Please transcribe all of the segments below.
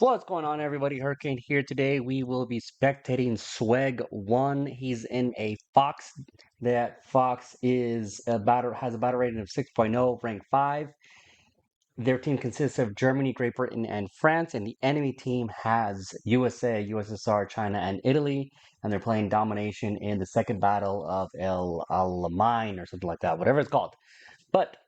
What's going on, everybody? Hurricane here today. We will be spectating SWEG1. He's in a Fox. That Fox is has a battle rating of 6.0, rank 5. Their team consists of Germany, Great Britain, and France, and the enemy team has USA, USSR, China, and Italy. And they're playing domination in the second battle of El Alamein or something like that, whatever it's called. But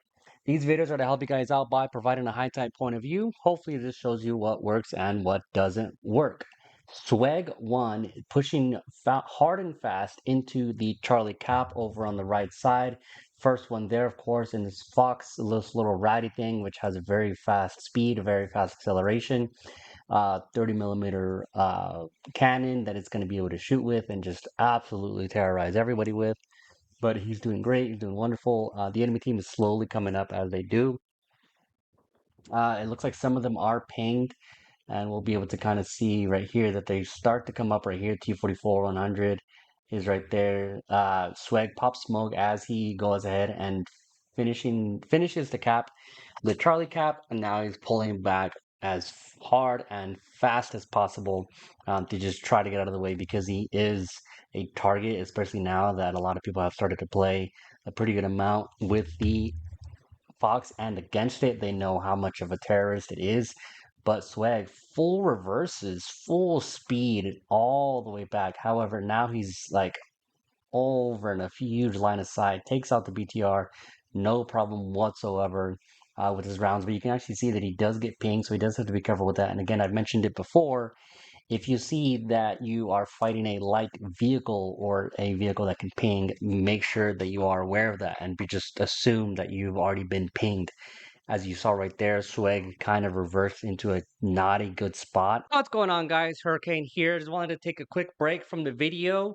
these videos are to help you guys out by providing a hindsight point of view. Hopefully this shows you what works and what doesn't work. SWEG1 pushing hard and fast into the Charlie Cap over on the right side. First one there, of course, in this Fox, this little ratty thing, which has a very fast speed, a very fast acceleration. 30 millimeter cannon that it's going to be able to shoot with and just absolutely terrorize everybody with. But he's doing great. He's doing wonderful. The enemy team is slowly coming up as they do. It looks like some of them are pinged, and we'll be able to kind of see right here that they start to come up right here. T44 100 is right there. Swag Pop Smoke as he goes ahead and finishes the cap, the Charlie cap, and now he's pulling back as hard and fast as possible to just try to get out of the way because he is a target, especially now that a lot of people have started to play a pretty good amount with the Fox and against it. They know how much of a terrorist it is. But Swag, full reverses, full speed, all the way back. However, now he's like over in a huge line of sight, takes out the BTR, no problem whatsoever with his rounds. But you can actually see that he does get pinged, so he does have to be careful with that. And again, I've mentioned it before. If you see that you are fighting a light vehicle or a vehicle that can ping, make sure that you are aware of that and just assume that you've already been pinged. As you saw right there, Swag kind of reversed into a not a good spot. What's going on, guys? Hurricane here. Just wanted to take a quick break from the video.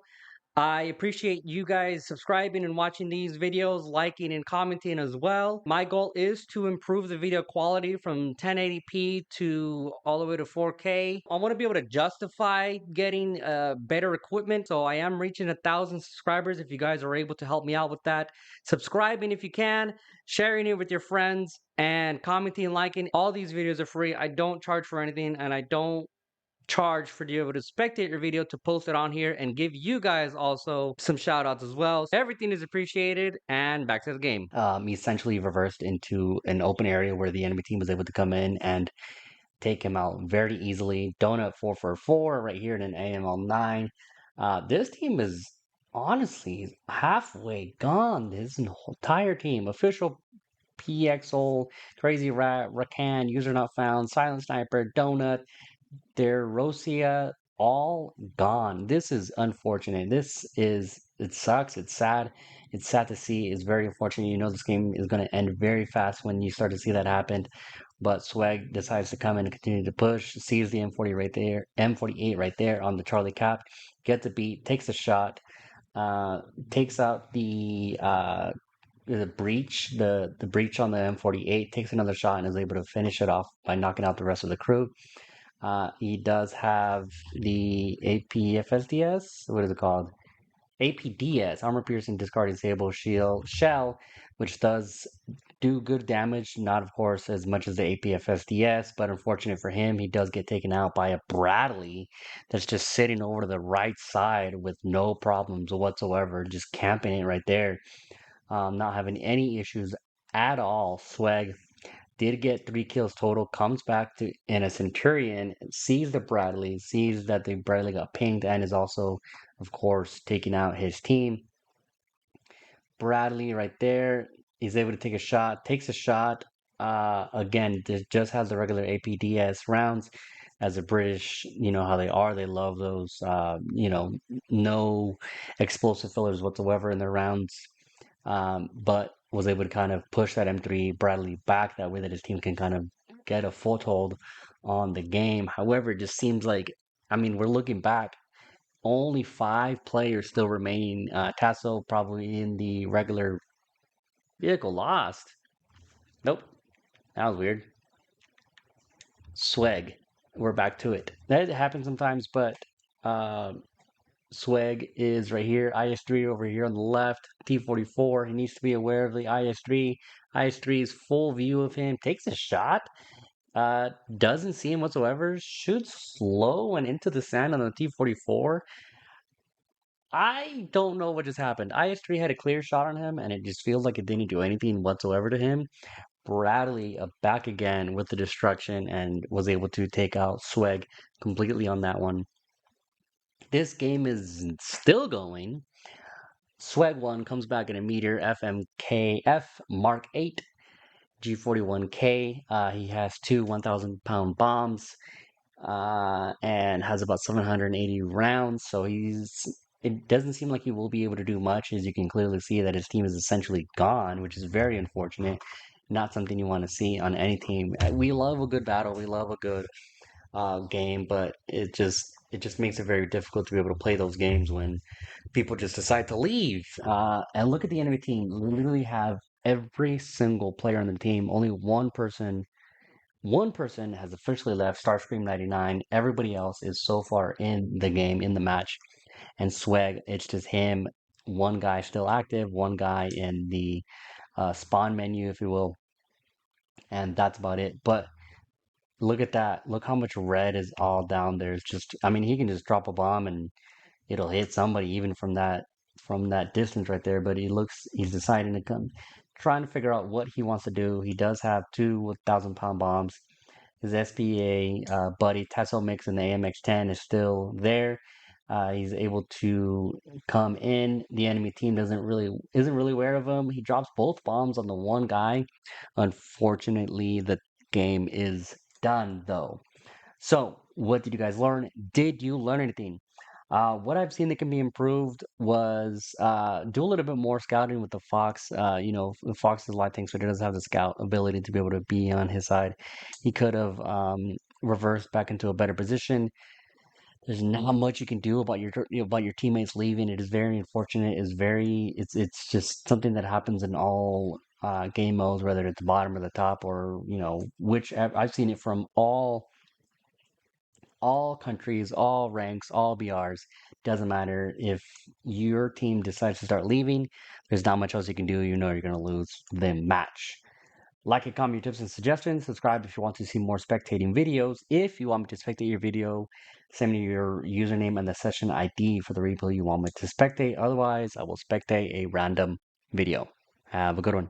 I appreciate you guys subscribing and watching these videos, liking and commenting as well. My goal is to improve the video quality from 1080p to all the way to 4K. I want to be able to justify getting better equipment, so I am reaching 1,000 subscribers. If you guys are able to help me out with that, subscribing if you can, sharing it with your friends, and commenting and liking. All these videos are free. I don't charge for anything, and I don't charge for you able to spectate your video to post it on here and give you guys also some shout outs as well. So everything is appreciated, and back to the game. He essentially reversed into an open area where the enemy team was able to come in and take him out very easily. Donut 444 right here in an AML9. This team is honestly halfway gone. This entire team, official PXO, Crazy Rat, Rakan, User Not Found, Silent Sniper, Donut, their Rosia all gone. This is unfortunate. It sucks. It's sad. It's sad to see. It's very unfortunate. You know this game is going to end very fast when you start to see that happen. But Swag decides to come in and continue to push, sees the M40 right there, M48 right there on the Charlie Cap, gets a beat, takes a shot, uh, takes out the breach, the breach on the M48, takes another shot and is able to finish it off by knocking out the rest of the crew. He does have the APFSDS. What is it called? APDS, Armor Piercing Discard Disable Shield Shell, which does do good damage. Not, of course, as much as the APFSDS, but unfortunate for him, he does get taken out by a Bradley that's just sitting over to the right side with no problems whatsoever, just camping it right there. Not having any issues at all. Swag did get 3 kills total, comes back to in a Centurion, sees the Bradley, sees that the Bradley got pinged, and is also, of course, taking out his team. Bradley right there is able to take a shot, takes a shot. Again, just has the regular APDS rounds. As the British, you know how they are. They love those, no explosive fillers whatsoever in their rounds. But was able to kind of push that M3 Bradley back that way that his team can kind of get a foothold on the game. However, it just seems like, I mean, we're looking back, only 5 players still remaining. Tasso probably in the regular vehicle lost. Nope, that was weird. Swag, we're back to it. That happens sometimes, but uh, Swag is right here, IS3 over here on the left, T44. He needs to be aware of the IS3. IS3's full view of him, takes a shot. Doesn't see him whatsoever. Shoots slow and into the sand on the T-44. I don't know what just happened. IS-3 had a clear shot on him, and it just feels like it didn't do anything whatsoever to him. Bradley back again with the destruction and was able to take out Sweg completely on that one. This game is still going. SWEG1 comes back in a meter FMKF Mark 8 G41K. He has two 1,000 pound bombs and has about 780 rounds. So it doesn't seem like he will be able to do much, as you can clearly see that his team is essentially gone, which is very unfortunate. Not something you want to see on any team. We love a good battle. We love a good game, but it just makes it very difficult to be able to play those games when people just decide to leave. And look at the enemy team. Literally have every single player on the team. Only one person has officially left. Starscream 99. Everybody else is so far in the game, in the match. And Swag, it's just him. One guy still active. One guy in the spawn menu, if you will. And that's about it. But look at that. Look how much red is all down there. It's just, I mean, he can just drop a bomb and it'll hit somebody even from that distance right there. But he's deciding to come, trying to figure out what he wants to do. He does have two 1,000 pound bombs. His SPA buddy Tesso Mix in the AMX-10 is still there. He's able to come in. The enemy team isn't really aware of him. He drops both bombs on the one guy. Unfortunately, the game is done though. So, what did you guys learn? Did you learn anything? What I've seen that can be improved was do a little bit more scouting with the Fox. The Fox is light tank, so he doesn't have the scout ability to be able to be on his side. He could have reversed back into a better position. There's not much you can do about your teammates leaving. It is very unfortunate. It's just something that happens in all game modes, whether it's the bottom or the top, or which I've seen it from all countries, all ranks, all BRs. Doesn't matter if your team decides to start leaving. There's not much else you can do. You know you're going to lose the match. Like and comment your tips and suggestions. Subscribe if you want to see more spectating videos. If you want me to spectate your video, send me your username and the session ID for the replay you want me to spectate. Otherwise, I will spectate a random video. Have a good one.